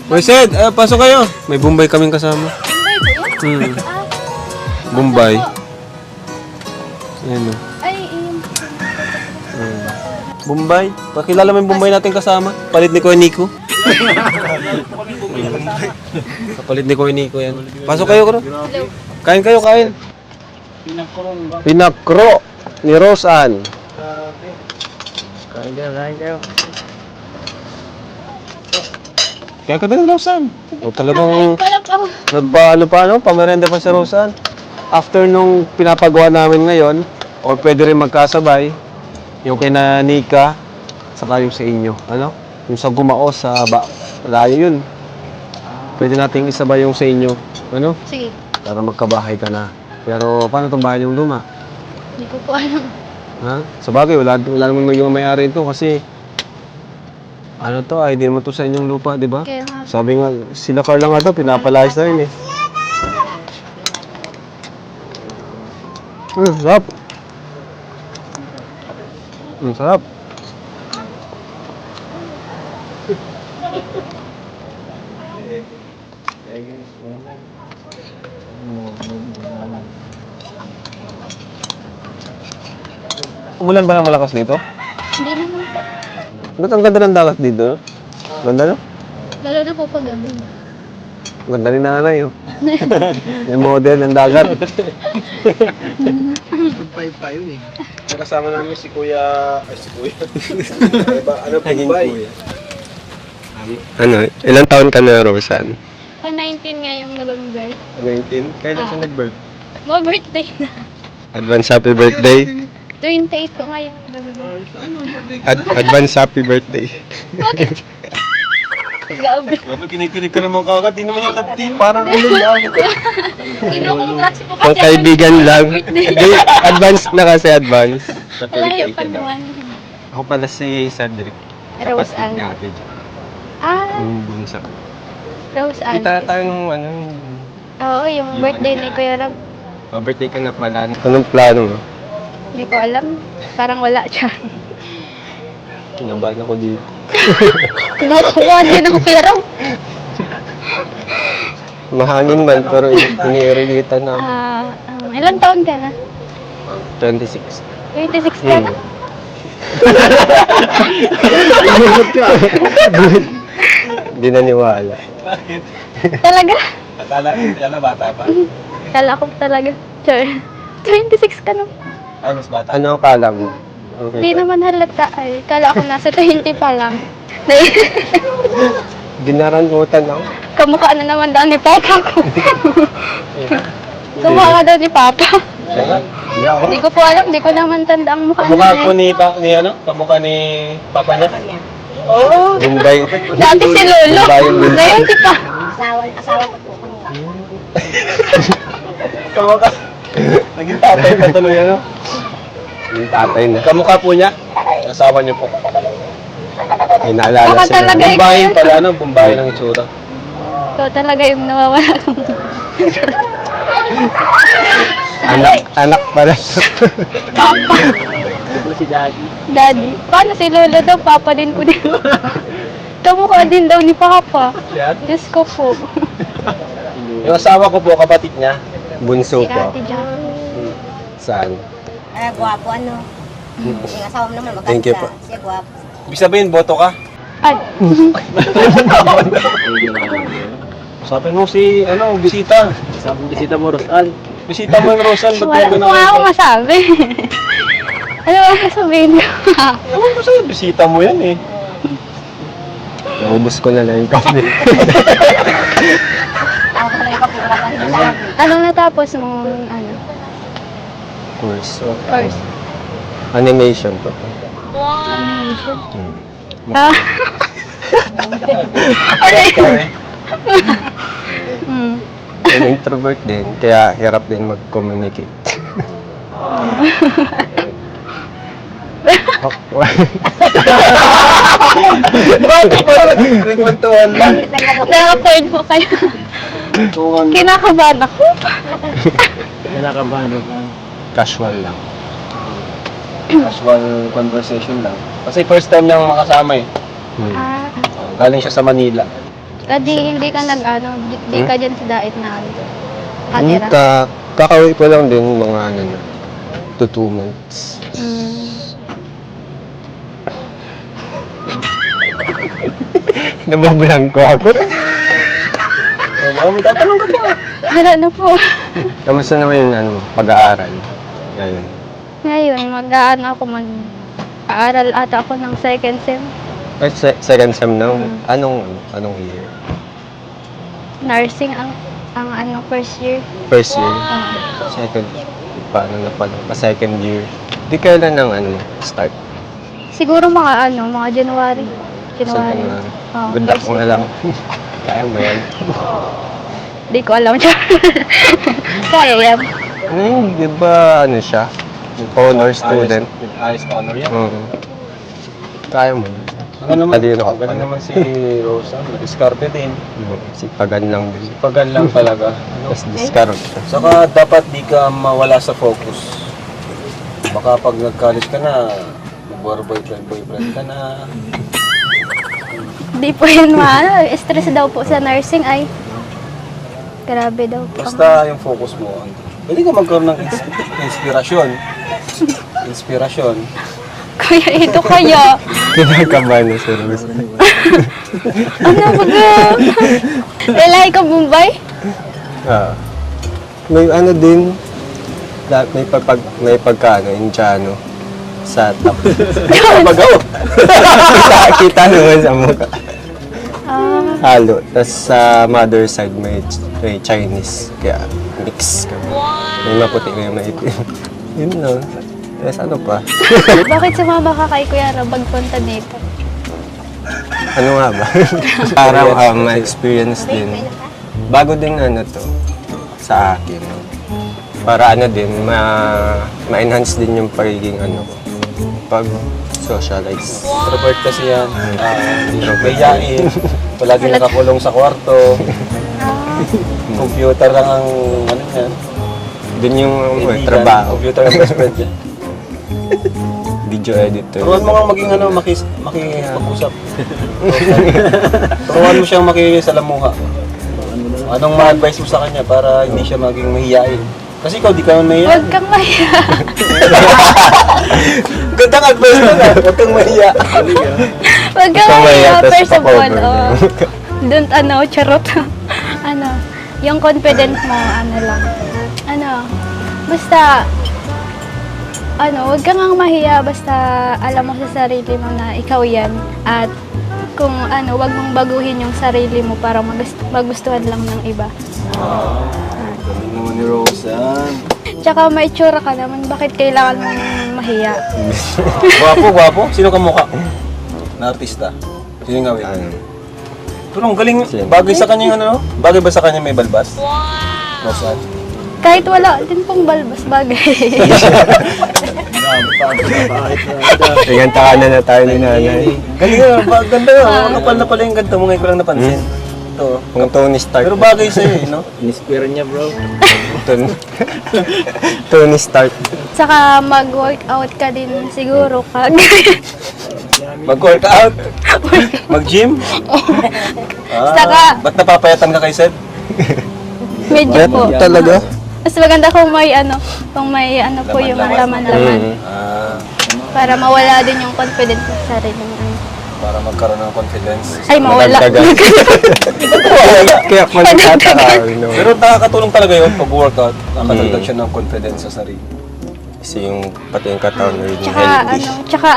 Uy, Sed, pasok kayo. May Bombay kaming kasama. Bombay po yun? Bombay. Ayan o. Ay, yun. Bombay. Pakilala mo yung Bombay natin kasama. Palit ni Kuya Nico. Kapalit ni Kuya Nico yan. Pasok kayo, Kro. Hello. Kain kayo, kain. Pinakro ni Rosan. Kain kayo. Kaya ka din, Rosan. O talagang Pala pa. pamerenda pa si Rosan. After nung pinapagawa namin ngayon, o pwede rin magkasabay, yung kay na Nika, saka yung sa inyo. Ano? Yung sa Gumao, sa layo yun. Pwede nating isabay yung sa inyo. Ano? Sige. Para magkabahay ka na. Pero paano itong bahay yung luma? Hindi ko po alam. Ha? Sa bagay, wala naman yung may-ari ito kasi ano to, ay di naman to sa inyong lupa, di ba? Kaya nga. Sabi nga, sila Carl lang nga daw, pinapalayas na yun eh. Sarap. Sarap. Umulan ba ng malakas dito? Hindi naman. Ba't ang ganda ng dagat dito? Ganda no? Lalo na po pag gabi. Ganda ni nanay oh. Yung model ng dagat. Goodbye pa yun eh. Nakasama namin si Kuya... Ay, si Kuya. Ano po ba eh? Ano? Ilang taon ka na, Rosan? Pa 19 ngayong November. 19? Kailan siya nag-birth? Mo birthday na. Advance happy birthday. 28 ko ngayong November. Advance happy birthday. Gabi. Kapag kinikinig ka naman kakad, di naman yung kati. Parang ulo lang. Kinukong klase po Pang kasi. kaibigan lang. Hindi, advance na kasi advance. Malayo pa naman. Ako pala si Cedric. Rose Ann. Ate. Ah, Yung bunsa. Rose Ann. Kita tayo nung ano. Oo, yung birthday ni Kuya Rab. Birthday ka na pala. Anong plano mo? Hindi ko alam. Parang wala siya. Kinabahan ako dito. Tinatawa din ako Kuya Rab. Mahangin man, pero iniirigita na. Ilang taon ka na? 26. 26 ka na? Hindi naniwala. Talaga? Akala bata pa. Kala ko talaga. Sure. 26 ka na. Ay, mas bata. Ano ang kala mo? Hindi Okay. naman halata. Ay, kala ko nasa 20 pa lang. Ginarangutan ako. Kamukha na naman daw ni Papa ko. Kamukha daw ni Papa. Hindi ako. Hindi ko po alam. Hindi ko naman tanda ang mukha Kamukha niya. ko ni ano? Kamukha ni Papa niya. Bombay. Dati si Lolo. Bayang din. Ngayon si Pa. Kamukha. Naging tatay ka tuloy ano? Yung tatay na. Kamukha po niya. Asawa niyo po. May naalala Baka sila. talaga Bumbayin ikaw pala ano? Bumbayin ang itsura. Ikaw talaga yung nawawala kong Anak pala. Papa. Si Daddy. Daddy. Paano si Lolo daw? Papa din po din. Kamukha din daw ni Papa. Siya? Diyos ko po. Yung asawa ko po, kapatid niya. Bunso Si po. Ate Jack. Saan? Ay, gwapo ano. Yung asawa mo naman maganda. Thank you po. Siya gwapo. Ibig sabihin, boto ka. Ay. Sabi mo si, ano, bisita. Sabi mo bisita mo, Rosal. Bisita mo yung Rosal. Ba't Wala mo po nga ako masabi. Ano ba sabihin ko? Ewan ko sa'yo, bisita mo yan eh. Naubos ko na lang yung kape. Ako pala yung kapulakan. Anong natapos mong ano? Course. Course? Animation to. Ah. Hmm. I'm introvert din, kaya hirap din mag-communicate. Bakit pa nagkwentuhan lang? Naka-point po kayo. Kinakabahan ako. Kinakabahan lang. Casual lang. Casual conversation lang. Kasi first time niyang makasama eh. Hmm. Ah. Galing siya sa Manila. Hindi ka hindi ka dyan sa dait na katira. Kakauwi pa lang din mga ano na, 2 months. Mm. Nababalang ko ako. May tatanong ka pa. Wala na po. Kamusta naman yung ano, pag-aaral? Ngayon. Ngayon, mag-aaral ata ako ng second sem. Ay, second sem na. Anong year? Nursing ang first year. First year? Second. Paano na pala? Second year. Di kailan ang start? Siguro mga January. January. Oo, Good luck first mo na year. lang. Kaya mo yan. Di ko alam siya. Kaya yan. Di ba siya? Honor student. With highest honor yan. Kaya mo. Ano naman, Talino ka ganun pala. naman si Rosa. Diskarte din. Sipagan lang din. Pagan lang talaga. Tapos discard. Saka dapat di ka mawala sa focus. Baka pag nag-college ka na, boyfriend ka na. Di po yun stress daw po sa nursing ay. Grabe daw po. Basta yung focus mo. Pwede ka magkaroon ng inspirasyon. Inspirasyon. Kuya, ito kaya. Kinakabahan na si Rose. Ano ba ga? Relay ka Mumbai? May din, may pagkano, Indiano, sa top. Pagaw! Kita naman sa mukha. Halo. Tapos sa mother side, may Chinese. Kaya mix kami. May maputi, may maitim. Yun lang. Tapos ano pa? Bakit sumama ka kay Kuya Rabag punta dito? Ano nga ba? Para ma-experience din. Bago din to sa akin. Para din, ma-enhance din yung pagiging ko. Pag-socialize. Introvert kasi yan. Mayayain. Palagi nakakulong sa kwarto. Computer lang ang yan. Dun yung Kaibigan. trabaho. Computer ang best friend yan. Video editor. Turuan mo nga maging makipag-usap. Turuan mo siyang makisalamuha. Anong ma-advise mo sa kanya para hindi siya maging mahihain? Kasi ikaw, di ka man mahihain. Huwag kang mahiya. Gandang advice mo na, huwag kang mahiya. Huwag kang mahiya. tas First of all, pa-cover na. don't charot. Yung confidence mo, basta, huwag kang mahiya, basta alam mo sa sarili mo na ikaw yan. At kung huwag mong baguhin yung sarili mo para magustuhan lang ng iba. Galing naman ni Rosa. Tsaka may tsura ka naman, bakit kailangan mong mahiya? Gwapo. Sino ka mukha? Na artista. Sino nga wait? Pero ang galing, bagay sa kanya yung Bagay ba sa kanya may balbas? Wow! Rosa. Kahit wala din pong balbas bagay. Iganta ka na tayo ni nanay. Galing nga, ganda nga. Kapal na pala yung ganda mo, ngayon ko lang napansin. Ito. Kung Tony Stark. Pero bagay sa'yo, no? In-inspire niya, bro. Tony Stark. Saka mag-workout ka din siguro Mag-workout? Mag-gym? Saka Ba't napapayatan ka kay Sed? medyo po. Talaga? Mas maganda kung may po yung laman-laman. Para mawala din yung confidence sa sarili mo. Para magkaroon ng confidence. Ay, mawala. Kaya ako nagtataka. Pero nakakatulong talaga yun pag-workout. Nakakatulog siya ng confidence sa sarili. Kasi yung pati yung katawan na rin Tsaka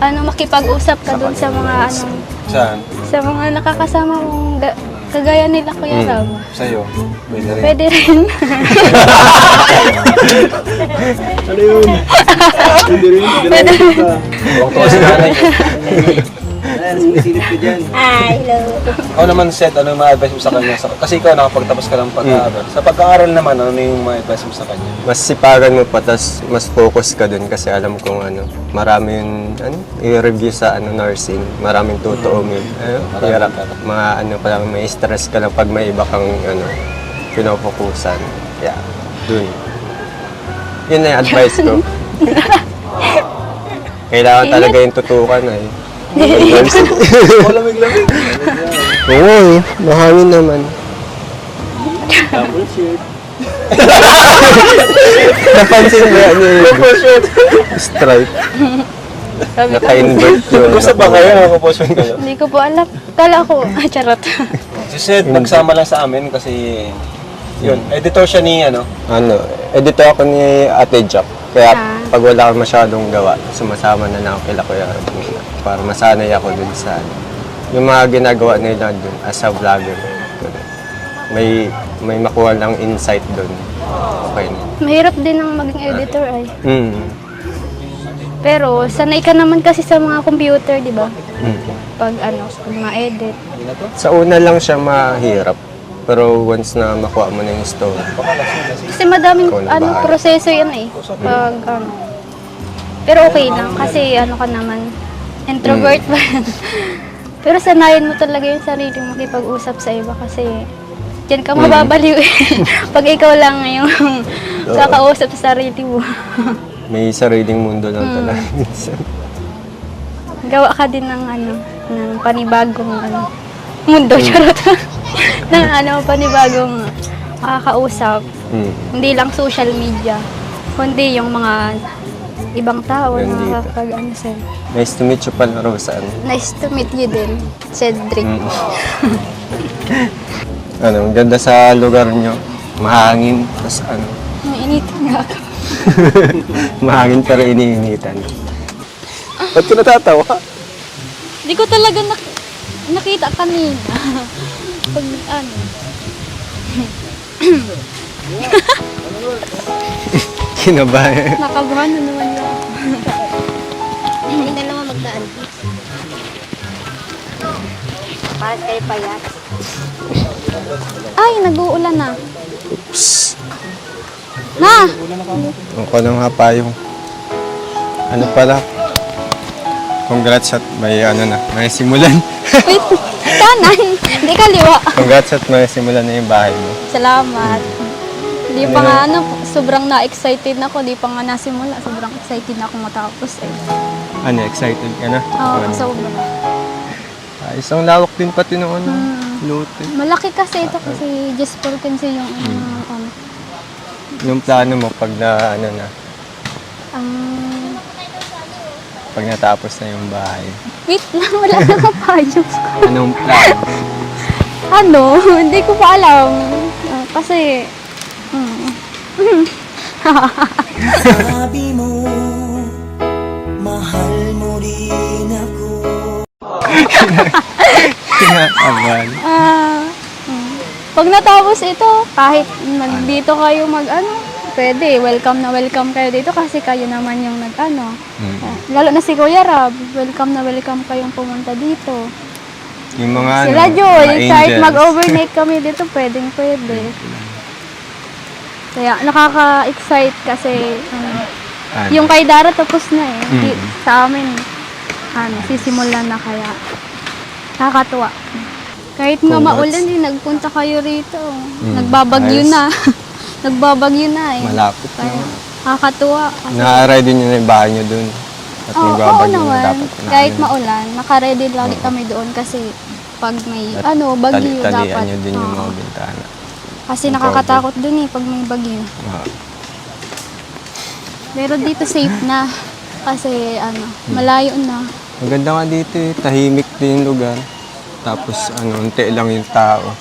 makipag-usap ka dun sa mga Saan? sa mga nakakasama mong kagaya nila Kuya Ram. Sa'yo. Pwede rin. Pwede rin. Ano yun? Hindi rin. Pwede rin. Huwag to si nanay. Ayan, sumisilip ka dyan. Hello. Ikaw naman, Sed, ano yung ma-advise mo sa kanya? Kasi ikaw nakapagtapos ka ng pag-aaral. Sa pag-aaral naman, ano yung ma-advise mo sa kanya? Mas sipagan mo pa, tas mas focus ka dun kasi alam kong marami yung i-review sa nursing, maraming tutuumin. Hirap, mga pa lang, may stress ka lang pag may iba kang pinofokusan. Yeah, dun. Yun na yung advice ko. Kailangan talaga yung tutukan Malamig-lamig. Oo, mahangin naman. Double shirt. Napansin mo yan Double shirt. stripe. Sabi ko, Naka-invert yun. Gusto ba kayo? Nakaposyon kayo? hindi ko po alam. Kala ko, charot. Si Seth, nagsama lang sa amin kasi yun, editor siya ni ano. Editor ako ni Ate Jack. Kaya Ah. pag wala akong masyadong gawa, sumasama na lang ako kila Kuya Robin. Para masanay ako dun sa yung mga ginagawa nila dun as a vlogger. Ganun. May makuha lang insight dun. Okay na. Mahirap din ang maging editor ay. Pero sanay ka naman kasi sa mga computer, di ba? Pag pag mga edit. Sa una lang siya mahirap. Pero once na makuha mo na yung story, Kasi madaming Ikaw na bahala. proseso yan eh. Pag Pero okay lang kasi ka naman, introvert ba yan? Pero sanayin mo talaga yung sarili mo makipag-usap sa iba kasi diyan ka mababaliw eh. Pag ikaw lang yung kakausap sa sarili mo. may sariling mundo lang talaga. Gawa ka din ng ng panibagong mundo, charot. ng panibagong makakausap. Hindi lang social media, kundi yung mga ibang tao na Nandito. nakakapag sa'yo. Nice to meet you pala, Rosan. Nice to meet you din, Cedric. Ang ganda sa lugar nyo. Mahangin. Tapos Nainitin nga ako. mahangin pero iniinitan. Ba't ka natatawa? Hindi ko talaga nakita kanina. Pag Kinabahan. nakabahan na naman lang. Hindi na naman magdaan. Para kayo payat. Ay, nag-uulan na. Na! Ako na nga payong. Ano pala? Congrats at may may simulan. Wait, kanan. Hindi kaliwa. Congrats at may simulan na yung bahay mo. Salamat. Hindi pa nga sobrang na-excited ako. Di pa nga nasimula. Sobrang excited na ako matapos eh. Excited ka na? Oo, sobrang. Isang lawak din pati ng lote. Malaki kasi ito kasi just for kasi yung Yung plano mo pag na, ang pag natapos na yung bahay. wait lang, wala na kapayos ko. Anong plano? Hindi ko pa alam. Kasi, Sabi mo, mahal mo rin ako. Kinakabahan. pag natapos ito, kahit dito kayo pwede, welcome na welcome kayo dito kasi kayo naman yung lalo na si Kuya Rab, welcome na welcome kayong pumunta dito. Yung mga Sila Joy, mga kahit angels. mag-overnight kami dito, pwede. Kaya nakaka-excite kasi yung kay Dara tapos na eh. Sa amin, sisimulan na kaya. Nakakatuwa. Kahit nga Congrats. maulan nagpunta kayo rito. Nagbabagyo Ayos. na. Nagbabagyo na eh. Malapit Kaya na. nakakatuwa. Kasi, Na-ready nyo na yung bahay nyo dun. At oo magbabagyo na naman. dapat na. Kahit maulan, nakaready lagi kami doon kasi pag may bagyo Talian dapat. nyo din yung Oo. mga bintana. Kasi nakakatakot dun pag may bagyo. Pero dito safe na. Kasi malayo na. Maganda nga dito eh. Tahimik din yung lugar. Tapos unti lang yung tao.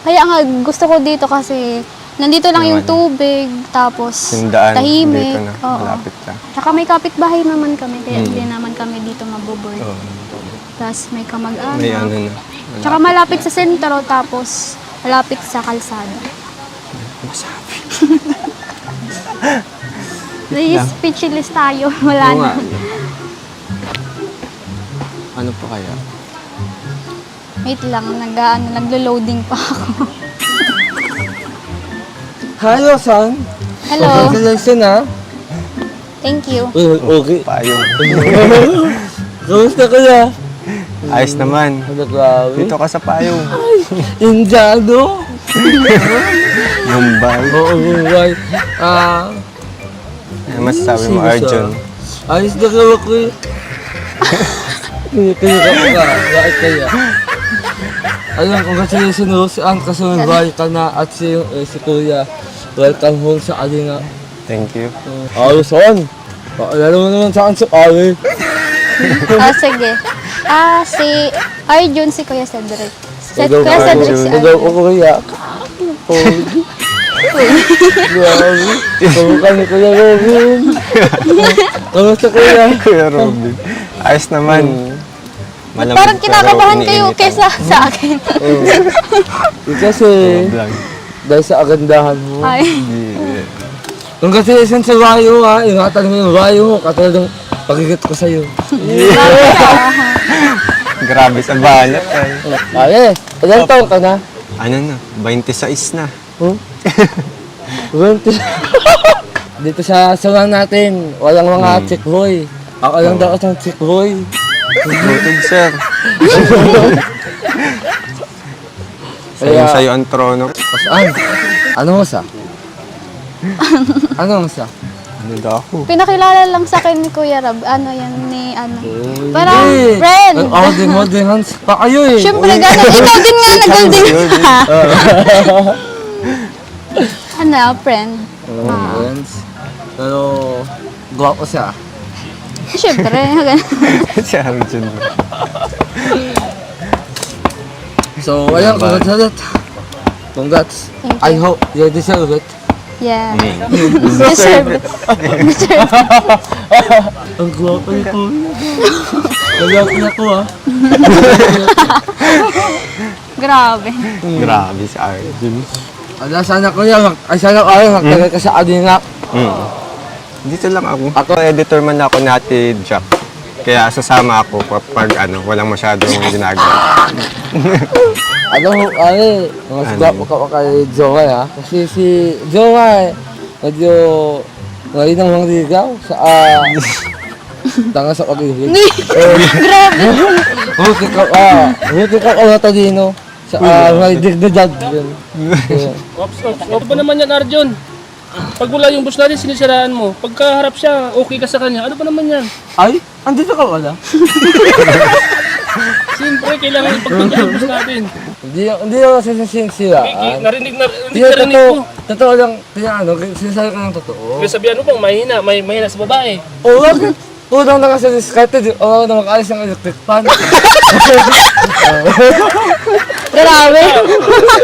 Kaya nga gusto ko dito kasi nandito lang yung tubig, tapos Yung daan tahimik. dito na. Oo. Malapit ka. Tsaka may kapitbahay naman kami, kaya hindi naman kami dito maboboard. Oo. Tapos may kamag-anak. May na. Tsaka malapit sa sentro, tapos malapit sa kalsada. Masabi. Speechless tayo, wala Oo na. nga. Ano pa kaya? Wait lang, naglo-loading pa ako. Hi, Rosan. Hello, Congratulations, ha? thank you. Okay. Payong. Kamusta ka na? Ayos naman. Ano, grabe? Dito ka sa payong. Indiano? Mumbai. Oo, right. Ano masasabi mo, Sino Arjun? Ayos na kawa ko eh. Kinikilig ako ka. Bakit kaya? Ayun, congratulations ho. Si Aunt Kasumibay ka na at si Kuya. Welcome home sa Alinga. Thank you. Ayos on. Alam mo naman saan si Ali. Sige. Si Arjun, si Kuya Cedric. Kuya Cedric si Magaw ko Arjun. Kuya. Grabe. Kamuka ni Kuya Robin. Kamusta Kuya? Kuya Robin. Ayos naman. Malamig Parang ka, kinakabahan Robin, kayo iniinitan. kaysa sa akin. Kasi Vlog. dahil sa agandahan mo. Ay. Congratulations sa Rayo ha. Ingatan mo yung Rayo mo. Katulad ng pagigit ko sa'yo. Grabe sa banat. Ay, ilang taon ka na? Ano na? 26 na. Huh? 20. Dito sa sawan natin, walang mga chick boy. Ako lang daw isang chick boy. Noted, sir. Sa'yo ang trono. Saan? Ano mo sa? Ano mo sa? Ano daw ako? Pinakilala lang sa akin ni Kuya Rab. Ano yan ni ano. Parang Hindi. friend. Modern hands pa kayo eh. Siyempre, gano'n. Ikaw din nga nag-golden. Ano, friend. Friends. Pero, gwapo siya. Siyempre, gano'n. Si Arjun. So, ayun, congrats. Congrats. Thank I hope you deserve it. Yeah. Deserve Deserve it. Deserve Ang gwapo ni Kuya. Nagwapo niya ko ah. Grabe. Grabe si Arjun. Ala, sana Kuya, sana ayaw, magtagal ka sa Alinga. Dito lang ako. Ako, editor man ako natin, Jack. Kaya sasama ako pag walang masyadong ginagawa. Mas gwapo ka pa kay Joey ha. Kasi si Joey, medyo ngayon ang mga ligaw sa tanga sa pag-ibig. Grabe. Buti ka matalino sa mga dignidad. Ops. Ano ba naman yan, Arjun? Pag wala yung boss natin, sinisiraan mo. Pagkaharap siya, okay ka sa kanya. Ano ba naman yan? Ay, andito ka wala? Siyempre, kailangan ipagtanggol yung boss natin. Hindi ako sisiraan. Narinig Hindi, ko. totoo lang, sinasabi ka ng totoo. Kaya sabihan mo bang mahina sa babae. Oo, bakit? Unang na kasi discarded, oo, na makaalis ng electric fan. Grabe.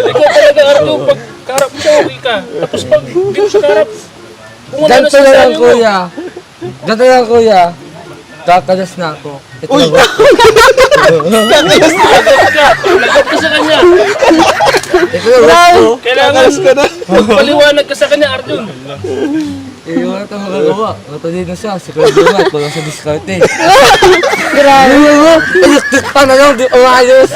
Ikaw talaga, Arjun, pag kaharap mo siya, okay ka. Tapos pag hindi mo siya kaharap, kung wala na Ganto na lang, sinasabi mo. kuya. Ganto na lang, kuya. Kakalas na ako. Ito na ba? Nagkap ka sa kanya. Ito na ba? Kailangan paliwanag ka sa kanya, Arjun. Eh, wala tayong magagawa. Matalino siya. Si Kuya Dumat, wala sa diskarte. Grabe. Electric fan na lang, di umayos.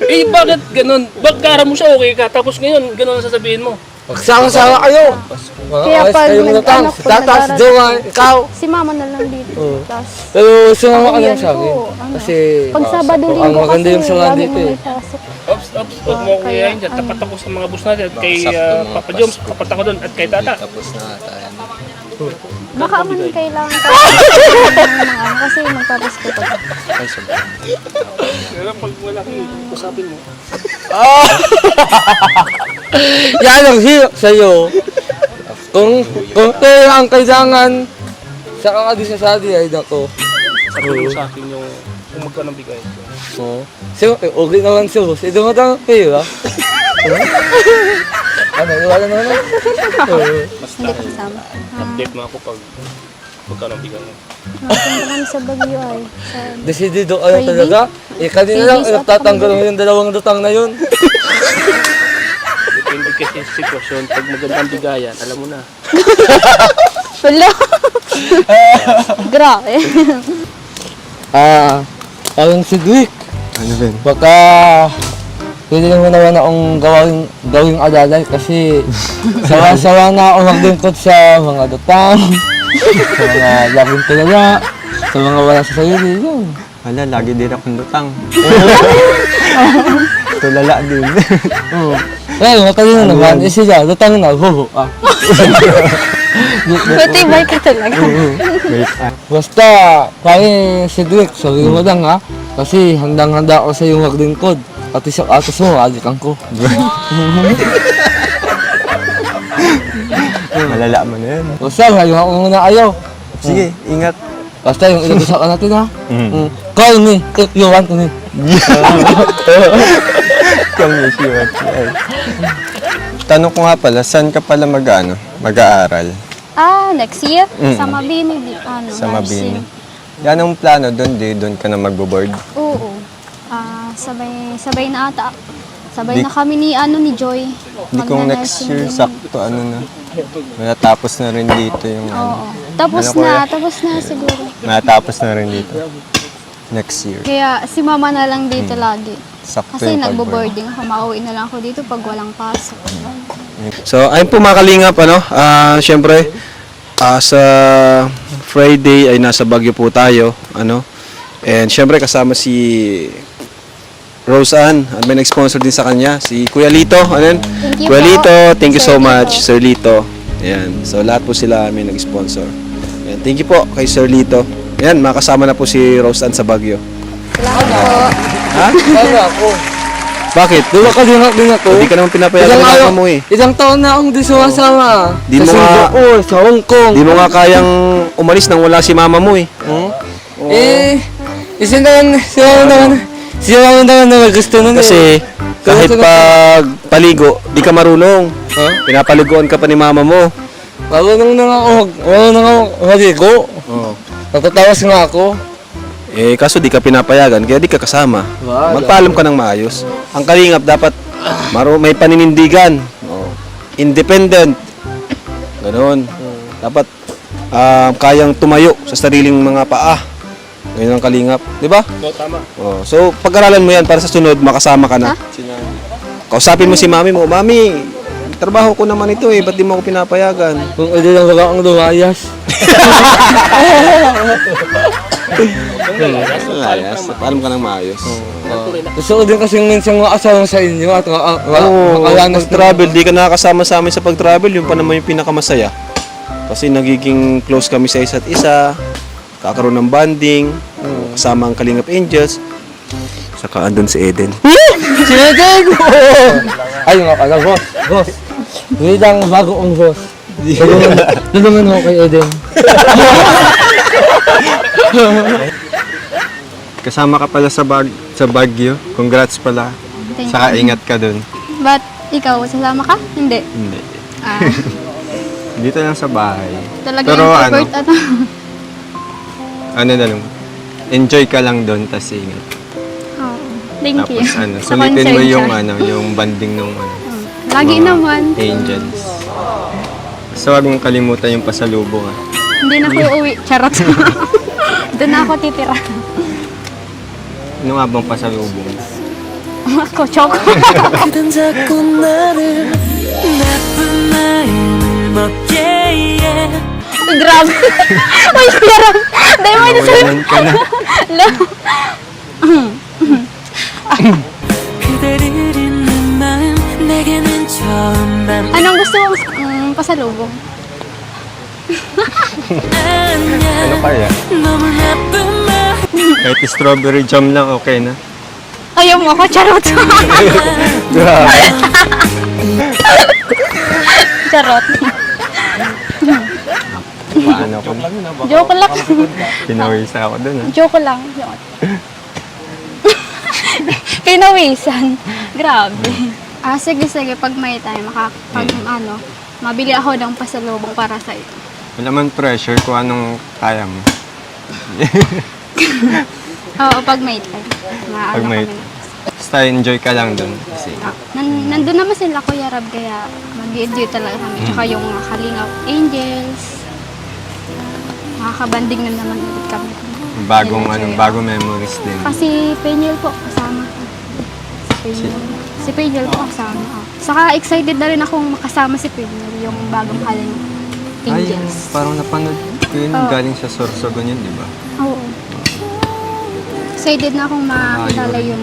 Eh, bakit ganun? Pag kaharap mo siya, okay ka. Tapos ngayon, ganun ang sasabihin mo. Magsama-sama kayo. Kaya Ayos pag kayong lutang. nag-anak Si po, Tatas, nag-aral- Jowa, ikaw. Si mama na lang dito. Tapos, Pero sumama ka Ako lang yan sa akin. po, ano. Kasi pag Sabado ang Linggo maganda kasi, yung samahan lagi dito mo eh. may pasok. Ops, huwag mo ako yayain dyan. Tapat ako sa mga boss natin at kay Papa Joms, tapat ako doon at kay Tata. Baka man kailangan ka ng mga ano, kasi magpapasko pa. Pero pag wala kang usapin mo, Yan ang hirap sa'yo. Kung pera ang kailangan sa kakadisasadi ay nako. sabihin mo sa akin yung kung magkano bigay. Oh. Siyempre, okay naman siya. Kasi dumatang ang pera. Ano, wala naman. Hindi ka kasama. Update mo ako pag magkano bigay mo. Nakapunta kami sa Baguio ay. Sa Decidido ka na Friday? talaga. Eh, kanina lang, Fridays, nagtatanggal mo yung dalawang dutang na yun. Depende kasi sa sitwasyon. Pag magandang bigayan, alam mo na. Wala. Grabe. Parang si Greek. Ano Ben? Baka pwede mo naman akong gawing alalay kasi sawa-sawa na ako maglingkod sa mga dutang, sa mga labing tulala, sa mga wala sa sarili. Yun. Wala, lagi din akong lutang. Tulala din. Oo. Eh, matalino naman. Eh sila, lutang na. Huhu. Matibay ka talaga. Basta, kaya si Drake, sabi mo lang ha. Kasi handang-handa ako sa iyong maglingkod. Pati sa atos mo, alikan ko. Malalaman na yan. Basta, ngayon ako muna ayaw. Sige, ingat. Basta yung inag-usapan natin ha. Call me if you want me. Tanong ko nga pala, saan ka pala mag-aaral? Next year, sa Mabini, Sa nursing. Mabini. Yan ang plano doon ka na magbo-board. Oo. Sabay na ata. Sabay na kami ni Joy. Hindi kung next Magna-nursing year, din. sakto natapos na rin dito yung Oo. Tapos Ano, kuya? na siguro. natapos na rin dito. Next year. Kaya si mama na lang dito lagi. Sakto Kasi yung pag-board. nagbo-boarding ako, mauwi na lang ako dito pag walang pasok. So, ayun po mga kalingap, syempre, sa Friday ay nasa Baguio po tayo, and syempre kasama si Rose Ann, at may nag-sponsor din sa kanya, si Kuya Lito, Thank you Kuya po, Lito, thank you so Sir much, Lito. Sir Lito. Ayan, so lahat po sila may nag-sponsor. Ayan, thank you po kay Sir Lito. Ayan, makasama na po si Rose Ann sa Baguio. Salamat po. Kaya ako. Bakit? Di ba kalingap din ako? Hindi ka naman pinapayagan ng mama mo eh. Ilang taon na akong di sumasama. Di mo sa nga- Singapore, sa Hong Kong. Di mo nga kayang umalis nang wala si mama mo eh. Siya naman na gusto nun Kasi kahit pag paligo, di ka marunong. Pinapaliguan ka pa ni mama mo. Marunong ako maligo. Oh. Natatawas nga ako. Kaso di ka pinapayagan, kaya di ka kasama. Wala. Magpaalam ka ng maayos. Ang kalingap dapat may paninindigan. Oh. Independent. Ganon. Dapat kayang tumayo sa sariling mga paa. Ngayon ang kalingap. Di ba? Tama. Oh. So, pag-aralan mo yan para sa sunod, makasama ka na. Kausapin mo si mami mo, Mami, trabaho ko naman ito eh, ba't di mo ako pinapayagan? Kung hindi lang wala akong lumayas. Ayos, paalam ka ng maayos. Gusto ko din kasi minsan makasama sa inyo at makalanas Pag-travel, di ka nakakasama sa amin sa pag-travel, yun pa naman yung pinakamasaya. Kasi nagiging close kami sa isa't isa, kakaroon ng bonding, kasama ang Kalingap Angels, saka andun si Eden. Sinagay ko! Ay nga pala, boss. Hindi lang bago ang boss. Tulungan mo kay Eden. Kasama ka pala sa Baguio. Congrats pala. Thank Saka ingat ka dun. But ikaw, sasama ka? Hindi. Hindi. Ah, Dito lang sa bahay. talaga Pero introvert at ano na lang. Enjoy ka lang dun, tas ingat. Oh, thank you. Tapos Sa sulitin mo concern yung ka. yung banding nung Lagi mga naman. angels. So wag mong kalimutan yung pasalubong ah. Hindi na ako uuwi. Charot. Doon na ako titira. Ano nga bang pasalubong? Ako, choco. 그댄 자꾸 나를 나쁜 마음을 먹게 해 Grabe. Ay, hirap. Dahil mo ito sa'yo. Nawalan ka na. 그대를 잊는 마음 내게는 처음 밤 Anong gusto mong pasalubong? Ano kaya? 너무 나쁜 마음 Kahit strawberry jam lang, okay na. Ayaw mo ako, charot. Charot. Paano ko? Joke lang. Pinawisa ako dun ah. Joke lang. Pinawisan. Grabe. Sige. Pag may time, mabili ako ng pasalubong para sa iyo. Wala man pressure kung anong kaya mo. Oo, pag may time. Pag may basta enjoy ka lang dun. Kasi Nandun naman sila, Kuya Rab, kaya mag-enjoy talaga kami. Tsaka yung mga Kalingap Angels. Makakabanding na naman ulit kami. bagong memories din. Kasi Peñol po, kasama ko. Si Peñol po kasama ko. Saka excited na rin akong makasama si Peñol, yung bagong Kalingap Ay, Angels. parang napanood ko yun, Oo. galing sa Sorsogon yun, di ba? Oo. Excited na akong makilala yun.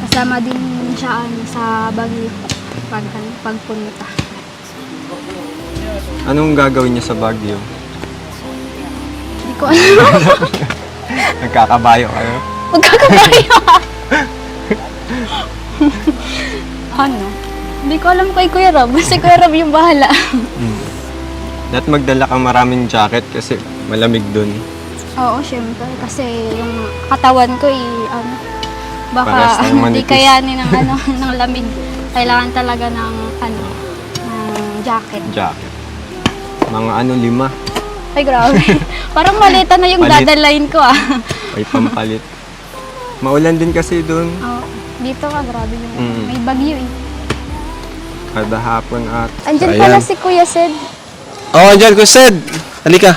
Kasama din siya sa Baguio pagpunta. Anong gagawin niya sa Baguio? Hindi ko alam. Nagkakabayo kayo? Magkakabayo. Ano? Hindi ko alam kay Kuya Rob. Basta Kuya Rob yung bahala. Dapat magdala kang maraming jacket kasi malamig dun. Oo, syempre. Kasi yung katawan ko ano, Parehas baka tayong hindi manipis. kayanin ng ng lamig. Kailangan talaga ng ng jacket. Jacket. Mga 5. Ay, grabe. Parang malita na yung Palit. dadalayin ko May pampalit. Maulan din kasi dun. Oo. Dito ka, grabe yung Mm. may bagyo eh. Kada hapon at... Andyan Ayan. pala si Kuya Sed. Oh, andyan ko, Sed. Halika.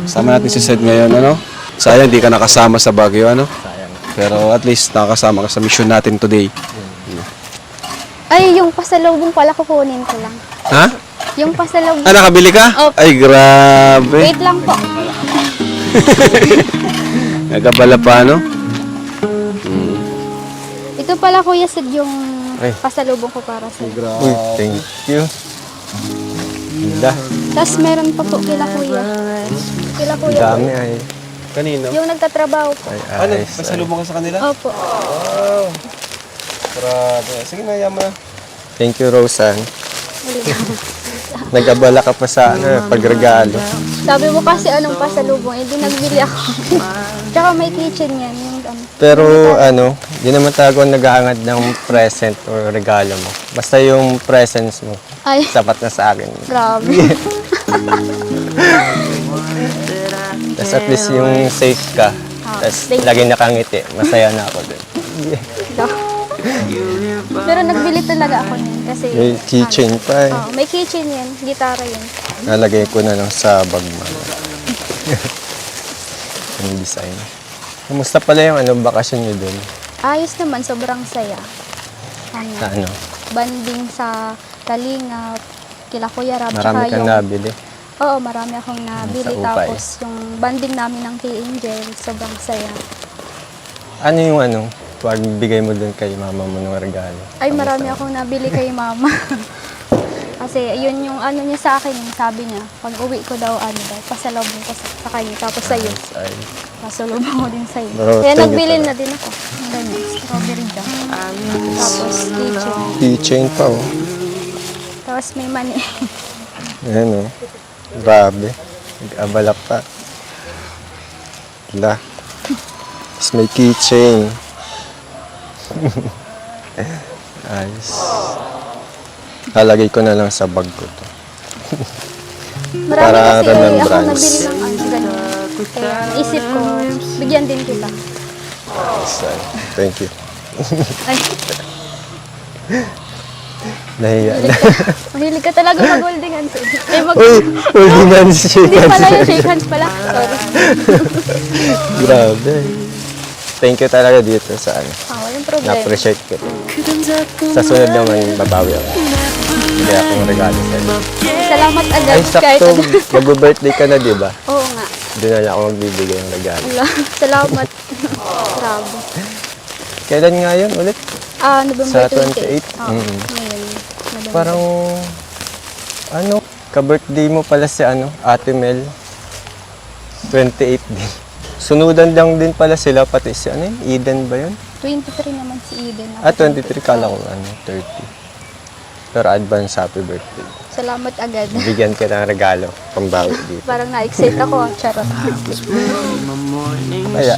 Sama natin si Sed ngayon, ano? Sayang, di ka nakasama sa Baguio, ano? Sayang. Pero at least nakasama ka sa mission natin today. Ay, yung pasalubong pala kukunin ko lang. Ha? Yung pasalubong. Ah, nakabili ka? Opo. Ay, grabe. Wait lang po. Nagkabala pa, ano? Ito pala Kuya Sed yung Ay. pasalubong ko para sa Uy, thank you. Ganda. Tapos meron pa po kila Kuya. Kila Kuya. Dami ay. Kanino? Yung nagtatrabaho po. Ay, Ano? ayos. Pasalubong ka sa kanila? Opo. Wow. Grabe. Sige na, yaman na. Thank you, Rosan. Wala lang. Nag-abala ka pa sa pagregalo. Sabi mo kasi anong pasalubong, eh di nagbili ako. Tsaka may kitchen yan. Yung, Pero di naman talaga ako naghahangad ng present or regalo mo. Basta yung presence mo, ay, sapat na sa akin. grabe. Tapos at least yung safe ka. Tapos thank you. lagi nakangiti. Masaya na ako dun. Pero nagbili talaga ako niyan kasi May keychain pa eh. may kitchen yan, gitara yan. Nalagay ko na lang sa bag mo. Yung design. Kumusta pala yung bakasyon nyo dun? Ayos naman, sobrang saya. Na Banding sa Kalingap, kila Kuya Rab, marami tsaka kang yung... nabili. Oo, marami akong nabili. Sa Upay. Tapos yung banding namin ng K-Angel, sobrang saya. Ano yung pagbigay mo dun kay mama mo ng regalo? Ay, marami akong nabili kay Mama. Kasi yun yung niya sa akin, yung sabi niya, pag uwi ko daw, pasalubong ko sa kanya. Tapos sa'yo, Ay, pasalubong ko din sa'yo. Bro, Kaya thank you nagbili pala. na din ako. Ang ganyan, strawberry jam. Tapos kitchen. keychain pa oh. Tapos may mani. Ayan oh. Grabe. Nag-abala pa. Wala. Tapos may keychain. Ayos. Lalagay ko na lang sa bag ko to. Marami Para kasi ako remembrance. nabili ng ganyan. Kaya isip ko, bigyan din kita. So, thank you. Ay, Nahiya na. mahilig ka talaga mag-holding hands. Eh, Uy! Holding hands, shake Hindi hands. pala yung shake hands pala. Sorry. Grabe. Thank you talaga dito sa Walang problema. Na-appreciate ko. Sa sunod naman, babawi ako. Hindi akong regalo sa'yo. Salamat agad. Ay, kahit sakto. ano. Mag-birthday ka na, di ba? Oo nga. Doon na lang ako magbibigay ng regalo. Wala. Salamat. Grabe. Kailan nga yun ulit? November Sa 28. 28? Oo, Mm. ngayon. November. Parang, ka-birthday mo pala si Ate Mel. 28 din. Sunudan lang din pala sila, pati si Eden ba yun? 23 naman si Eden. Ako 23, kala ko 30. Pero advance happy birthday. Salamat agad. Bigyan ka ng regalo, pambawi dito. Parang na-excite ako. Charot. Kaya,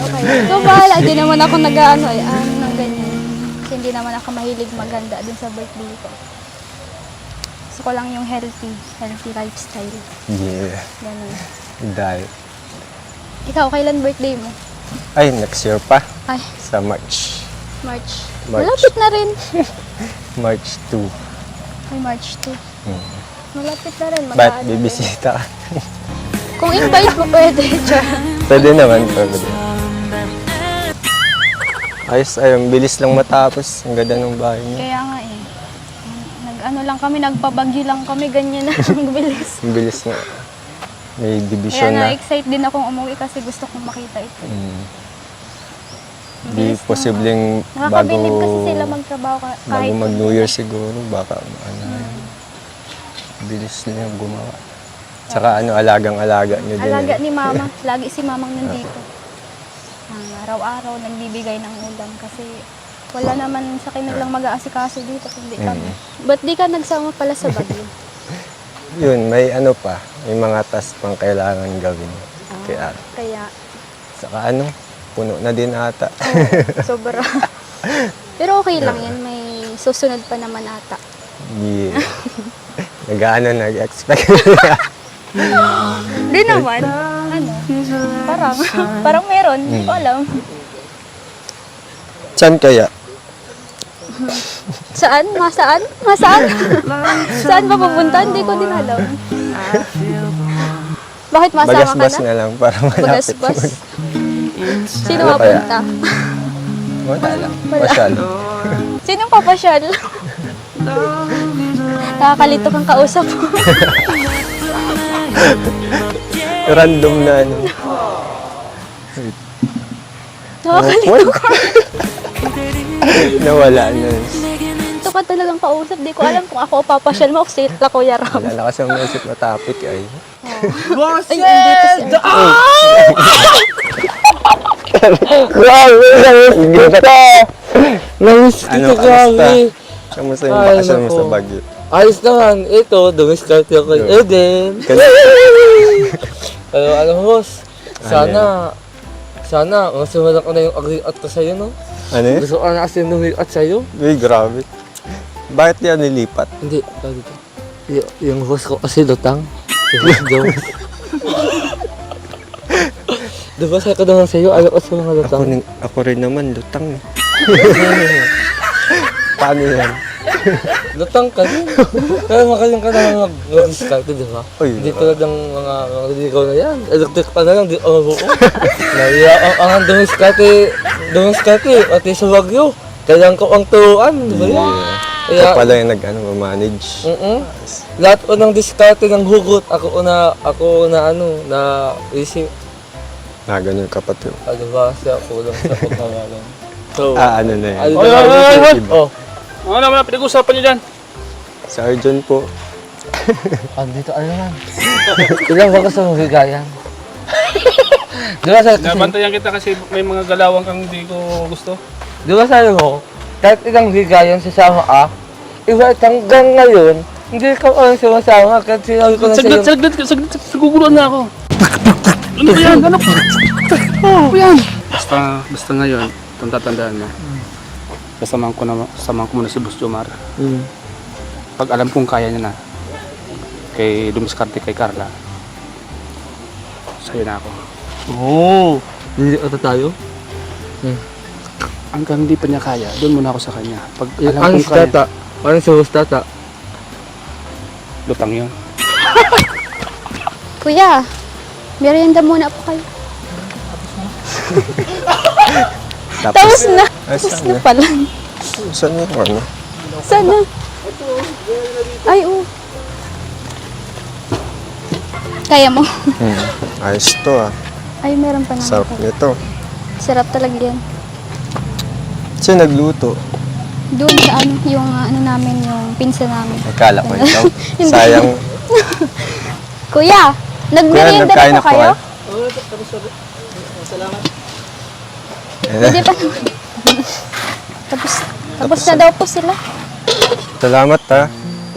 Okay. So, bahala. Hindi naman ako nag-ano ng ganyan. Kasi hindi naman ako mahilig maganda din sa birthday ko. Gusto ko lang yung healthy lifestyle. yeah, Ganun. dahil. Ikaw, kailan birthday mo? Ay, next year pa, Ay, sa March. March. March. Malapit na rin. March 2. Ay, March 2. Malapit na rin. Ba't Mag-aano din. bibisita ka? Kung invite mo, pwede. Charot. Pwede naman, pwede. Ayos, ayun, bilis lang matapos. Ang ganda ng bahay niya. Kaya nga eh. Nag-ano lang kami, nagpabagyo lang kami, ganyan na. Ang bilis. Ang bilis na. May Kaya division na. na-excite din akong umuwi kasi gusto kong makita ito. Di posibleng Nakakabilib kasi bago, sila magtrabaho bago kahit mag New Year siguro, baka ano, bilis nila gumawa. Tsaka ano, alagang-alaga niyo din. alaga eh. ni mama. Lagi si mamang nandito. Araw-araw nagbibigay ng ulam kasi wala naman sa kanilang mag-aasikaso dito kundi kami. Ba't di ka nagsama pala sa Baguio? Yun, may ano pa, may mga task pang kailangan gawin. Kaya, Kaya, saka ano, puno na din ata. sobra. Pero okay lang yan. May susunod pa naman ata. Yeah. Nag-ano, nag-expect. Di naman. Ano? Parang meron. Hindi ko alam. Saan kaya? Saan? Masaan? Masaan? Saan ba pupunta? Hindi ko din alam. Bakit masama ka Bagas-bas na? na lang para malapit. Bagas-bas. Sino Ano kaya? mapunta? Wala lang. Wala. Pasyal. Sinong papasyal? Nakakalito kang kausap. Random na ano. Nakakalito ka. Nawala na. Ito ka talagang kausap. Di ko alam kung ako papasyal mo o sila Kuya Ram. Wala na kasi ang naisip na topic ay. Ay, andito si Grabe! Namiss Ano, kita, grabe. Kamusta yung Ay, bakasyon mo nako. sa Baguio? Ayos naman. Ito, dumiskarte ako kay Eden. Alam mo, boss, sana, masimulan ko na yung agri-at ko sa'yo, no? Ano yun? Gusto ko na kasi nung-at sa'yo. Uy, grabe. Bakit yan nilipat? Hindi, dito. Yung host ko kasi lutang. Si Host Jones. Diba sabi ko naman sa'yo, ayaw ko sa mga lutang. Ako rin naman, lutang eh. Paano yan? Lutang ka din. Kaya magaling ka naman mag-discarte, di ba? Uy, Hindi tulad ng mga ligaw na yan. Electric pa na lang, di ako mabuo. Naiya ang dumiskarte, pati sa Baguio. Kailangan ko ang turuan, di ba yan? Kaya, Ako pala yung manage. lahat ko ng diskarte ng hugot, ako na isip. Ganun ka pa to. Ano ba siya kulang sa pagkakalang. So, Ano na yan? ano na Oh, Ano naman ang pinag-usapan niyo dyan? Sergeant po. andito ano naman. Ilang ba ka sa mabigayan? Di ba sa Nabantayan kita kasi may mga galawang kang hindi ko gusto. Di ba sabi mo, kahit ilang bigayan sasama ka, iba hanggang ngayon, hindi ka ang sumasama kahit sinabi ko na sa'yo. Saglit, naguguluhan na ako. Ano ba yan? Ano ba yan? Basta ngayon, tatandaan mo. Samahan ko muna si Boss Jomar. Pag alam kong kaya niya na, kay dumiskarte kay Carla, sa'yo na ako. Oo. Hindi ata tayo? Hanggang hindi pa niya kaya, doon muna ako sa kanya. Pag alam Ano kong si kaya, tata? Ano si host tata? lutang yun. Kuya, merienda muna po kayo. Tapos na. Tapos na pala. Saan yung ano? Sana. Ay, oo. Kaya mo? Ayos to ah. Ay, meron pa naman. Sarap nito. Sarap talaga yan. Saan nagluto? Doon sa ano, yung ano namin, yung pinsa namin. Akala ko ikaw. Hindi. Sayang. Kuya, nagmerienda nagkain na na po kayo? Pwede pa naman. Tapos na daw po sila. Salamat ha.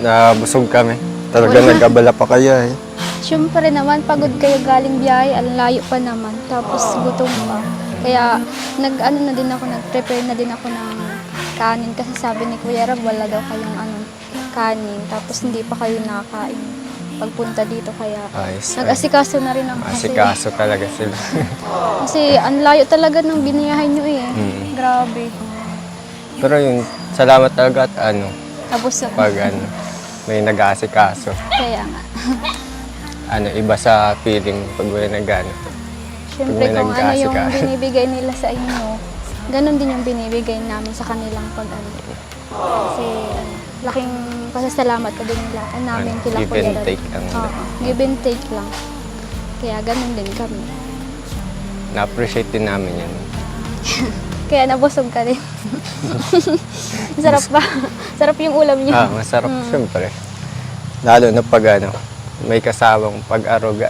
Nabusog kami. Talaga nag-abala pa kayo eh. Siyempre naman, pagod kayo galing biyahe, ang layo pa naman. Tapos gutom pa. Kaya nag-prepare na din ako ng kanin. Kasi sabi ni Kuya Rab, wala daw kayong kanin. Tapos hindi pa kayo nakakain pagpunta dito. Kaya Ayos. nag-asikaso na rin ako. Asikaso talaga sila. Kasi ang layo talaga ng biniyahin nyo eh. Grabe. Pero yung salamat talaga at Tapos pag may nag-aasikaso. kaya nga. Iba sa feeling pag may nag-ano. Siyempre Pag may kung ano yung nag-aasikaso. binibigay nila sa inyo, ganun din yung binibigay namin sa kanilang Kasi laking pasasalamat ka din nila. Namin kila Give Kuya and Rab. take lang. Oo, give and take lang. Kaya ganun din kami. Na-appreciate din namin yan. Kaya nabusog ka din. Sarap ba? Sarap yung ulam niya. Masarap siyempre. Lalo na pag may kasamang pag-aruga.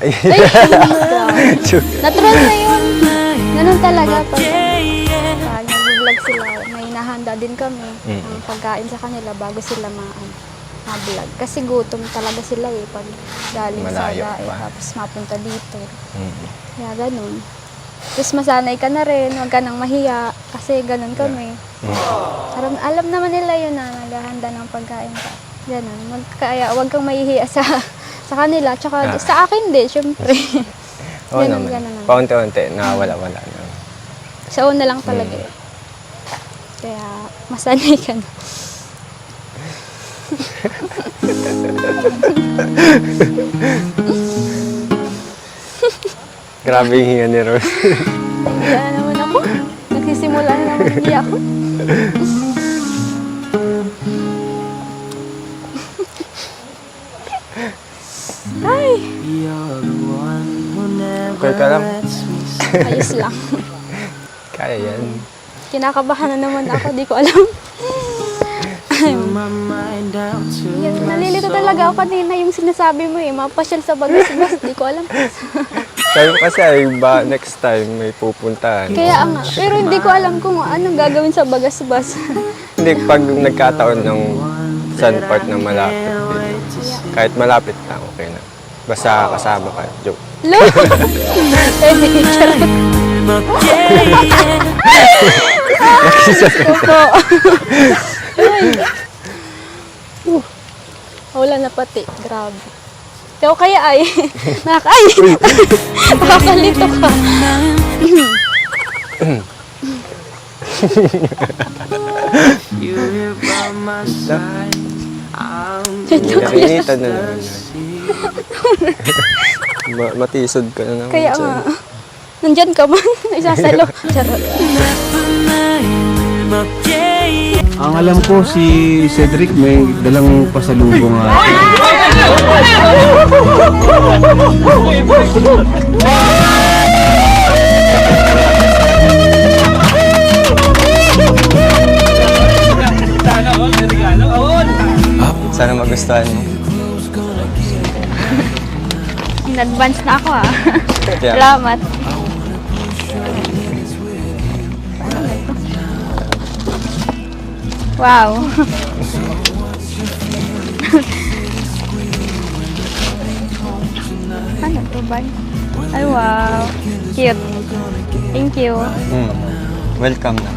Natural na yun. Ganun talaga. Pag nag-vlog sila, may nahanda din kami ng pagkain sa kanila bago sila ma-vlog. Kasi gutom talaga sila pag galing sa Malayo dae, pa. tapos mapunta dito. Kaya ganun. Tapos masanay ka na rin, huwag ka nang mahiya kasi ganun kami. Alam naman nila yun na naghahanda ng pagkain ka. Ganun. Kaya huwag kang mahihiya sa kanila, tsaka sa akin din, syempre. Oo naman. Paunti-unti, nawawala-wala na. Sa una lang talaga. Kaya masanay ka na. Grabe yung hinga ni Rose. Wala na naman ako. Nagsisimula na naman hindi ako. Ay, Okay ka lang. ayos lang. Kaya yan. Kinakabahan na naman ako, di ko alam. Yan, nalilito talaga ako kanina yung sinasabi mo mapasyal sa Bagasbas, di ko alam. Sabi ko kasi ba next time may pupuntahan. Kaya nga, pero hindi ko alam kung anong gagawin sa Bagasbas. Hindi, pag nagkataon ng sun part na malapit dito. Kahit malapit na, okay na. Basta kasama ka. Joke. Lo! Pwede, charot. Opo. Wala na pati. Grabe. Ikaw kaya ay. Nakakalito ka. Nainitan na naman. Matisod ka na naman. Kaya dyan. nga. Nandyan ka man. Isasalo. Charot. Ang alam ko si Cedric may dalang pasalubong nga. Sana magustuhan mo. In advance na ako Yeah. Salamat. Wow. Ano to ba? Ay, wow. Cute. Thank you. Welcome na.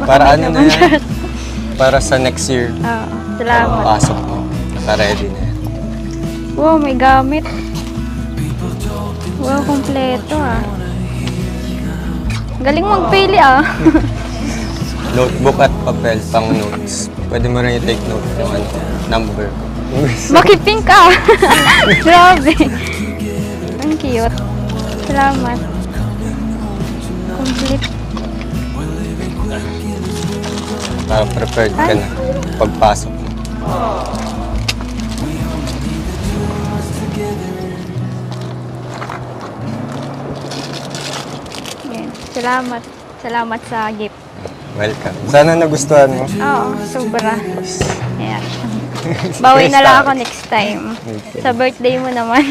Para ano na yan? Para sa next year. Salamat. Pasok mo. Naka-ready na yan. Wow, may gamit. Wow, kompleto Galing magpili Notebook at papel pang notes. Pwede mo rin i-take note yung number ko. Makipink ka. Grabe. Ang cute. Salamat. Complete. Para prepared ka na pagpasok mo. Yan. Salamat. Salamat sa gift. Welcome. Sana nagustuhan mo. Oo, sobra. Ayan. Bawi na lang ako next time. Sa birthday mo naman.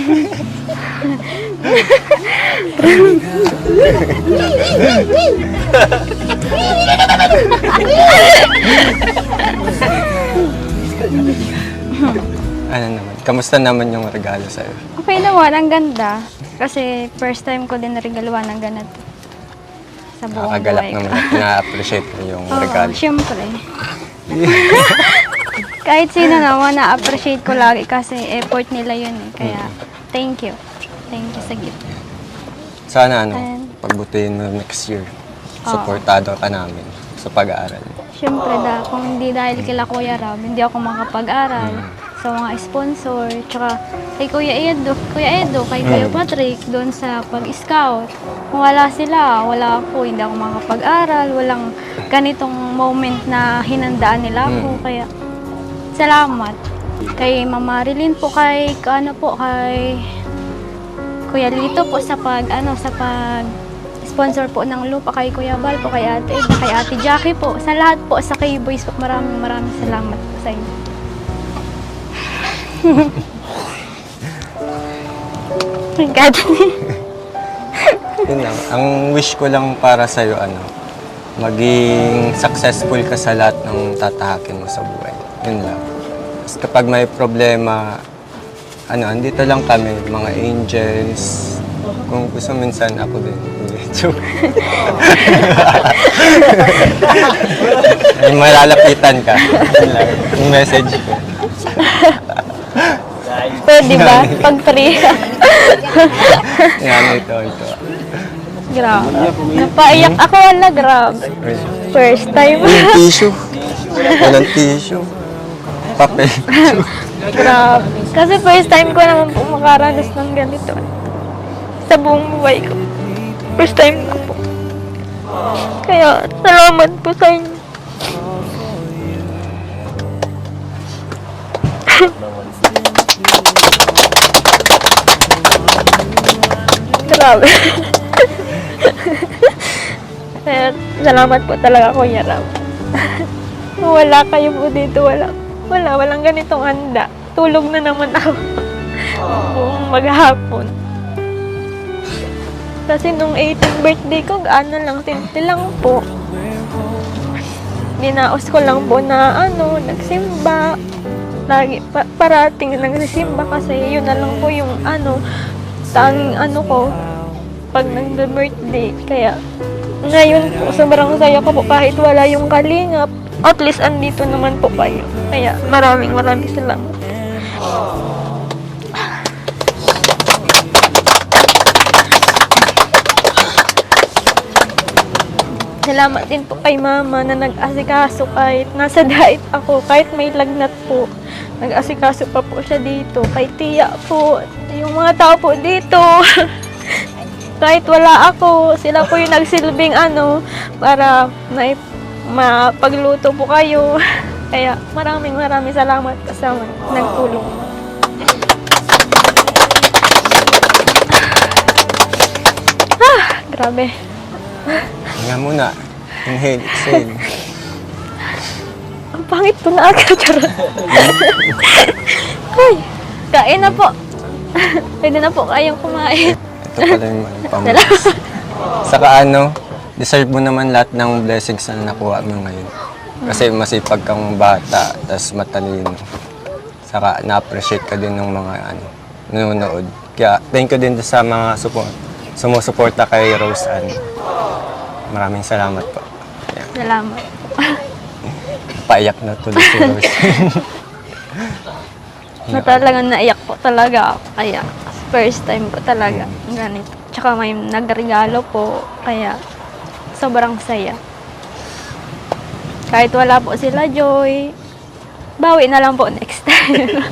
Ano naman? Kamusta naman yung regalo sa'yo? Okay naman, ang ganda. Kasi first time ko din naregaluhan ng ganito. Sa buong Nakakagalak buhay ko. naman at na-appreciate mo yung Oo, regalo. syempre. Kahit sino naman, na-appreciate ko lagi kasi effort nila yun Kaya, thank you. Thank you sa gift. Sana Ayan. pagbutihin mo next year. Supportado ka namin sa pag-aaral. Syempre, kung hindi dahil kila Kuya Rab, hindi ako makapag-aral. Sa mga sponsor, tsaka kay Kuya Edo, kay Kuya Patrick, doon sa pag-scout. Kung wala sila, wala ako, hindi ako makapag-aral, walang ganitong moment na hinandaan nila ako. Kaya, salamat. Kay Mama Rilin po, kay Kuya Lito po sa nag-sponsor po ng lupa, kay Kuya Bal po, kay Ate Ed, kay Ate Jackie po, sa lahat po, sa K-Boys po, maraming salamat po sa inyo. My God. Yun lang. Ang wish ko lang para sa'yo, maging successful ka sa lahat ng tatahakin mo sa buhay. Yun lang. Tapos kapag may problema, andito lang kami, mga angels. Kung gusto minsan ako din. Joke. May malalapitan ka. Yun lang. Yung message ko. Pwede ba? Pag free. Yan, ito. Grabe. Napaiyak ako, wala, grabe. First time. Yung tissue. Walang tissue. Papel. Grabe. Kasi first time ko naman po makaranas ng ganito. Sa buong buhay ko. First time ko po. Kaya, salamat po sa inyo. Grabe. Kaya, salamat po talaga, Kuya Ram. Wala kayo po dito, walang ganitong handa. Tulog na naman ako. Buong maghapon. Kasi nung 18th birthday ko, simple lang po. Dinaos ko lang po na nagsimba. Lagi, parating nagsisimba kasi yun na lang po yung tanging ko pag nag-birthday. Kaya ngayon po, sobrang saya ko po kahit wala yung kalingap. At least andito naman po kayo. Kaya maraming salamat. Salamat din po kay Mama na nag-asikaso kahit nasa diet ako, kahit may lagnat po. Nag-asikaso pa po siya dito. Kay Tia po, yung mga tao po dito. Kahit wala ako, sila po yung nagsilbing para mapagluto po kayo. Kaya maraming salamat sa nagtulong. Grabe. Hinga muna. Inhale, exhale. Ang pangit ko na agad. Charot. Ay, kain na po. Pwede na po kayong kumain. Ito pala yung pamulis. Saka deserve mo naman lahat ng blessings na nakuha mo ngayon. Kasi masipag kang bata, tas matalino. Saka na-appreciate ka din ng mga nanonood. Kaya thank you din sa mga sumusuporta kay Rose Ann. Maraming salamat po. Ayan. Salamat. Paiyak na tuloy si Rose. Talagang naiyak po talaga ako. Kaya first time ko talaga ganito. Tsaka may nagregalo po. Kaya sobrang saya. Kahit wala po sila Joy, bawi na lang po next time.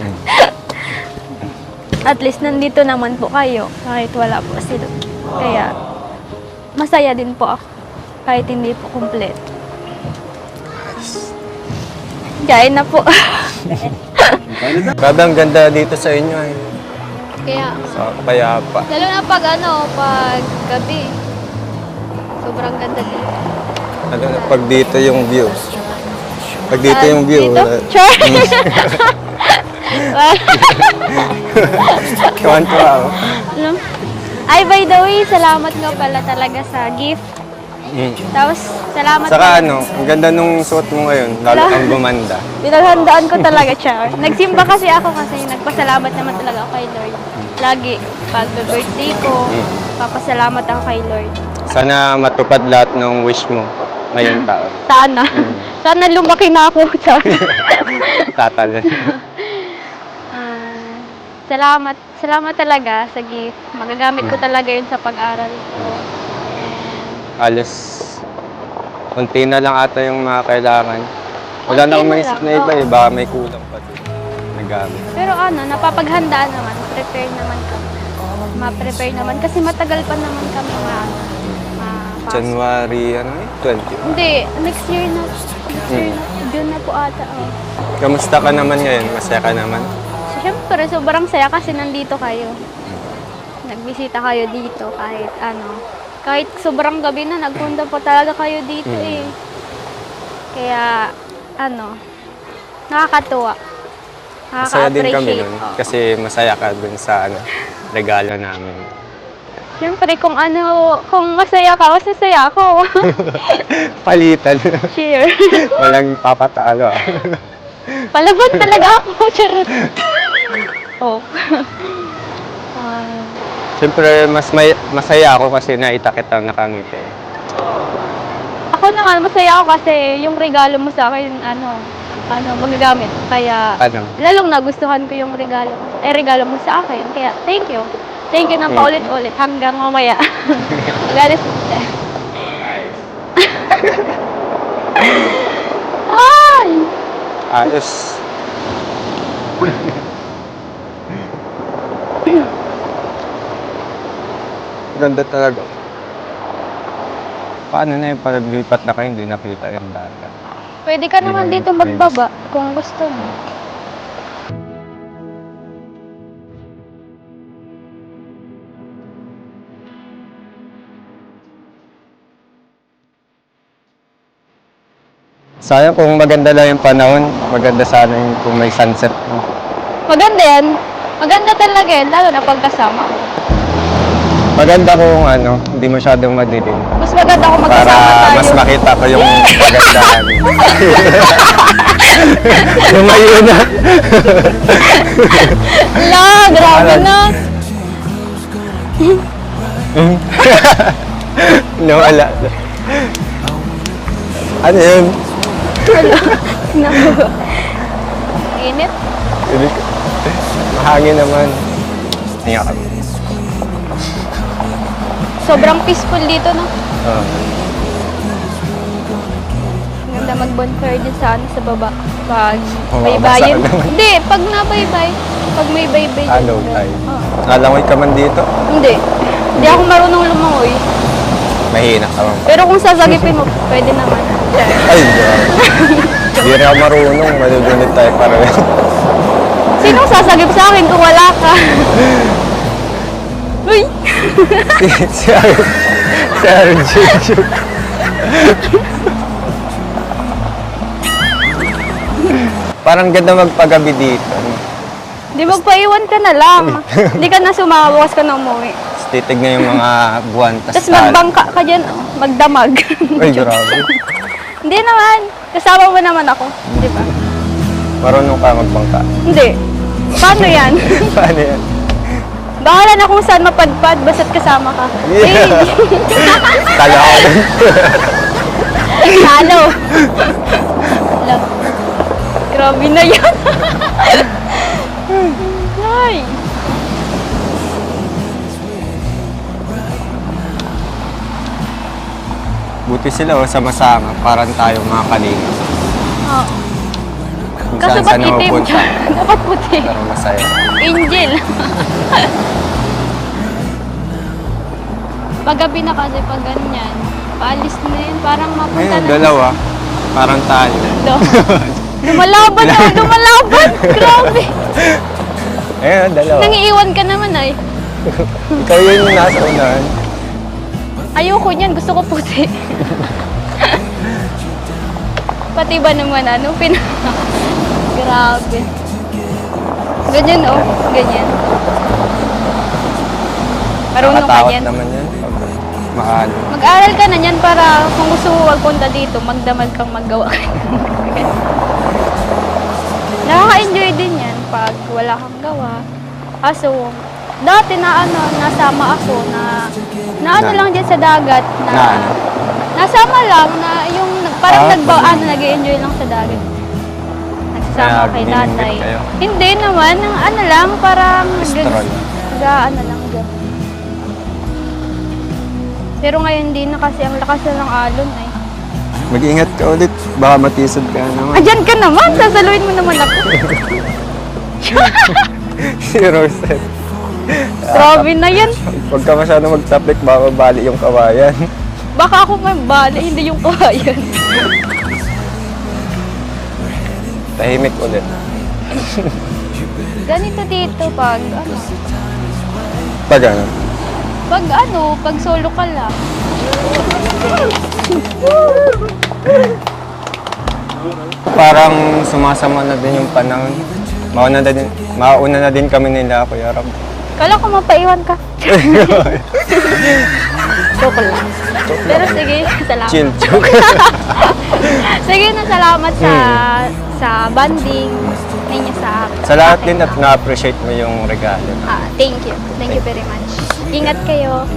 At least nandito naman po kayo kahit wala po sila. Kaya masaya din po ako kahit hindi po kompleto. Kain na po. Grabe, ang ganda dito sa inyo eh. Kaya, Sa Payapa. lalo na pag pag gabi. Sobrang ganda dito. Ano na pag dito yung view. Pag dito yung view. Dito? Sure. Kawan-tuwa ako. Ay, by the way, salamat nga pala talaga sa gift. Tapos, salamat Saka pala. ang ganda nung suot mo ngayon, lalo kang gumanda. Pinaghandaan ko talaga, Char. Nagsimba kasi ako kasi nagpasalamat naman talaga ako kay Lord. Lagi, pag birthday ko, papasalamat ako kay Lord. Sana matupad lahat ng wish mo ngayong taon. Sana. Sana lumaki na ako, Char. Tatalon. Salamat talaga sa gift. Magagamit ko talaga yun sa pag-aral ko. Alos, unti na lang ata yung mga kailangan. Wala na akong maisip na iba eh, baka may kulang pa din. Nagamit. Pero napapaghandaan naman. Prepare naman kami. Ma-prepare naman. Kasi matagal pa naman kami pasok. January, 20. Hindi, next year na. June na po ata. Kamusta ka naman ngayon? Masaya ka naman? Siyempre, sobrang saya kasi nandito kayo. Nagbisita kayo dito kahit Kahit sobrang gabi na, nagpunta pa talaga kayo dito eh. Kaya, nakakatuwa. Masaya din kami Nakaka-appreciate. nun. Kasi masaya ka dun sa regalo namin. Siyempre, kung masaya ka, masasaya ako. Palitan. Cheer. Walang papatalo. Palaban talaga ako. Charot. Oh. Siyempre, masaya ako kasi naita kita nakangiti. Ako naman, masaya ako kasi yung regalo mo sa akin, magagamit. Kaya, Ano? lalong nagustuhan ko yung regalo mo sa akin. Kaya, thank you. Thank you ng paulit-ulit hanggang mamaya. Galis. Ay! Ayos. Ganda talaga. Paano na yung paglipat na kayo, hindi nakita yung dagat? Pwede ka naman dito magbaba kung gusto mo. Sayang kung maganda lang yung panahon, maganda sana yung kung may sunset. Maganda yan. Maganda talaga yan, lalo na pagkasama. Maganda kung hindi masyadong madilim. Mas maganda kung Para magkasama tayo. mas makita ko yung kagandahan. Yung ngayon na. La, grabe na. No, wala. Ano yun? Naku. Init. Mahangin naman. Hinga kami. Sobrang peaceful dito, no? Oo. Ganda mag-bonfire din sa baba. Pag Oo, baybayin. basa ka naman. Hindi, pag nabaybay. Pag may baybay dyan. Low tide. Oo. Nalangoy ka man dito. Hindi. Hindi ako marunong lumangoy. Mahina ka man. Pero kung sasagipin mo, pwede naman. Ay, grabe. Hindi rin ako marunong. Malugunit tayo pareho. Sinong sasagip sa akin kung wala ka? Uy! Si RJ. Parang ganda magpagabi dito. Di magpaiwan ka na lang. Hindi ka na sumama, bukas ka na umuwi. Tapos titignan yung mga buwan. Tapos magbangka ka dyan, magdamag. Ay, grabe. Hindi naman. Kasama mo naman ako. Di ba? Marunong ka magbangka. Hindi. Paano yan? Paano yan? Bahala na kung saan mapadpad, basta't kasama ka. Yeah. Kala ko. Halo. Grabe na yan. Ay. Buti sila sama-sama. Parang tayo mga kanina. Oh. Kung Kaso saan ba't itim napupunta. ka? Dapat puti. Pero masaya. Angel. Paggabi na kasi pag ganyan, paalis na yun, parang mapunta Ayun, na. dalawa. Parang tayo. Lumalaban na, lumalaban! Grabe! Ayun, dalawa. Nangiiwan ka naman ay. Ikaw yun yung nasa unahan. Ayoko niyan, gusto ko puti. Pati ba naman Grabe. Ganyan oh, ganyan. Marunong ka Nakatakot yan. naman yan. Maano. Mag-aral ka na yan para kung gusto mo magpunta dito, magdamag kang maggawa. Nakaka-enjoy din yan pag wala kang gawa. Kaso, dati nasama ako na lang dyan sa dagat Na ano? nasama lang na yung parang nag-enjoy lang sa dagat. Nagsasama Kaya kay binibig tatay. kayo? Hindi naman, lang, parang Stroll. lang dyan. Pero ngayon din na kasi ang lakas na ng alon eh. Mag-ingat ka ulit. Baka matisod ka naman. Andyan ka naman, sasaluin mo naman ako. Si Rosette. Grabe na yan. Huwag ka masyado mag-tapik, baka mabali yung kawayan. Baka ako may bali, hindi yung kawayan. Tahimik ulit. Ganito dito pag, Pag ano? Pag solo ka lang. Parang sumasama na din yung panahon. Mauna na din kami nila, Kuya Rob. Kala ko mapaiwan ka. Joke lang. Pero sige, salamat. Chill, joke. Sige na, salamat sa bonding ninyo sa akin. Sa lahat din at na-appreciate mo yung regalo. Thank you. Thank you very much. Ingat kayo.